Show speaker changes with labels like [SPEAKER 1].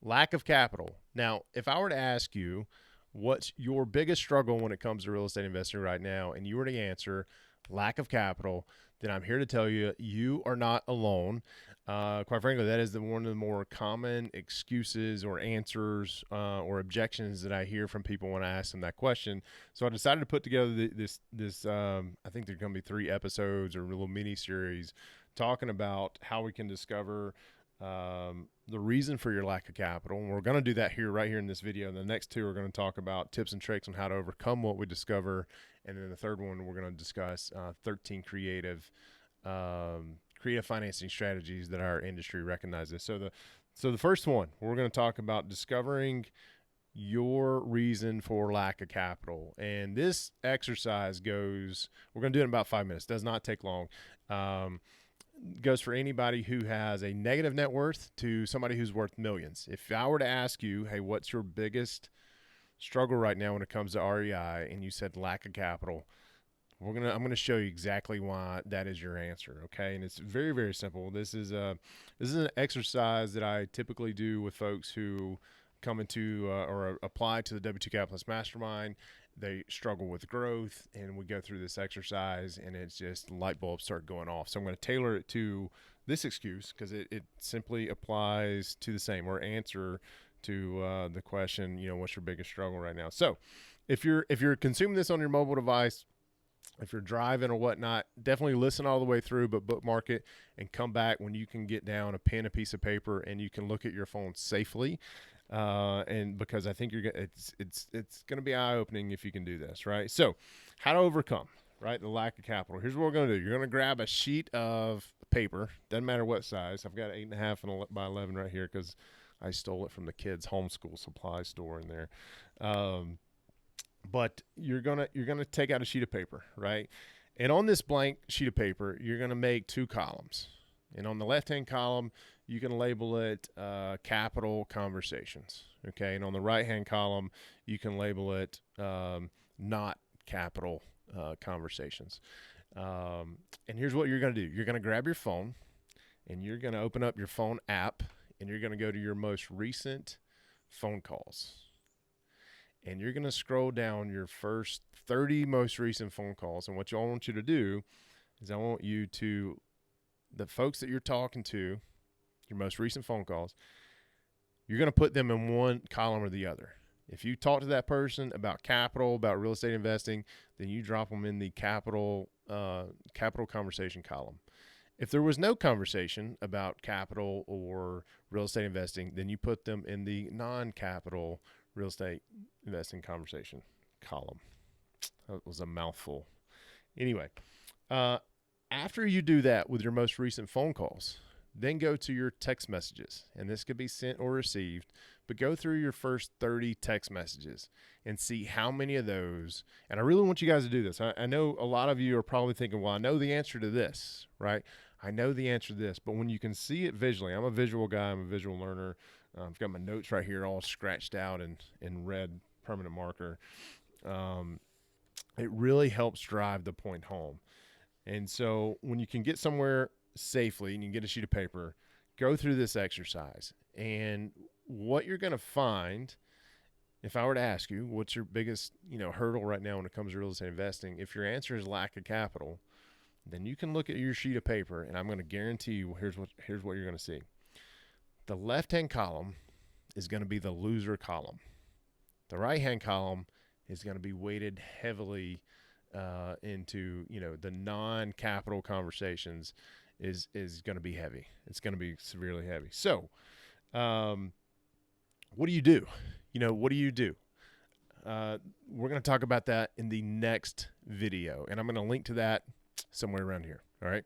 [SPEAKER 1] lack of capital. Now, if I were to ask you what's your biggest struggle when it comes to real estate investing right now, and you were to answer lack of capital, then I'm here to tell you you are not alone. Quite frankly, that is one of the more common excuses or answers or objections that I hear from people when I ask them that question. So I decided to put together this. I think there's going to be 3 episodes or a little mini series talking about how we can discover the reason for your lack of capital. And we're going to do that right here in this video. And the next 2 are going to talk about tips and tricks on how to overcome what we discover. And then the third one, we're going to discuss 13 creative financing strategies that our industry recognizes. So the first one, we're going to talk about discovering your reason for lack of capital. And this exercise we're going to do it in about 5 minutes. Does not take long. Goes for anybody who has a negative net worth to somebody who's worth millions. If I were to ask you, hey, what's your biggest struggle right now when it comes to REI, and you said lack of capital, I'm gonna show you exactly why that is your answer. Okay, and it's very, very simple. This is an exercise that I typically do with folks who come into or apply to the W2 Capitalist Mastermind. They struggle with growth, and we go through this exercise, and it's just light bulbs start going off. So I'm going to tailor it to this excuse because it simply applies to the same or answer to the question, what's your biggest struggle right now? So if you're consuming this on your mobile device, if you're driving or whatnot, definitely listen all the way through, but bookmark it and come back when you can get down a pen, a piece of paper, and you can look at your phone safely. And because I think it's going to be eye-opening if you can do this, right? So how to overcome, right, the lack of capital. Here's what we're going to do. You're going to grab a sheet of paper. Doesn't matter what size. I've got 8.5 by 11 right here because I stole it from the kids' homeschool supply store in there. But you're gonna take out a sheet of paper, right? And on this blank sheet of paper, you're gonna make 2 columns. And on the left-hand column, you can label it capital conversations, okay? And on the right-hand column, you can label it not capital conversations. And here's what you're gonna do. You're gonna grab your phone, and you're gonna open up your phone app, and you're gonna go to your most recent phone calls. And you're going to scroll down your first 30 most recent phone calls. And what I want you to do is I want you to, the folks that you're talking to, your most recent phone calls, you're going to put them in one column or the other. If you talk to that person about capital, about real estate investing, then you drop them in the capital conversation column. If there was no conversation about capital or real estate investing, then you put them in the non-capital real estate investing conversation column. That was a mouthful. Anyway, after you do that with your most recent phone calls, then go to your text messages. And this could be sent or received, but go through your first 30 text messages and see how many of those. And I really want you guys to do this. I know a lot of you are probably thinking, well, I know the answer to this, right? I know the answer to this. But when you can see it visually, I'm a visual guy, I'm a visual learner. I've got my notes right here all scratched out in red permanent marker. It really helps drive the point home. And so when you can get somewhere safely and you can get a sheet of paper, go through this exercise. And what you're going to find, if I were to ask you, what's your biggest hurdle right now when it comes to real estate investing? If your answer is lack of capital, then you can look at your sheet of paper, and I'm going to guarantee you here's what you're going to see. The left-hand column is going to be the loser column. The right-hand column is going to be weighted heavily into, the non-capital conversations is going to be heavy. It's going to be severely heavy. So what do you do? What do you do? We're going to talk about that in the next video, and I'm going to link to that somewhere around here. All right.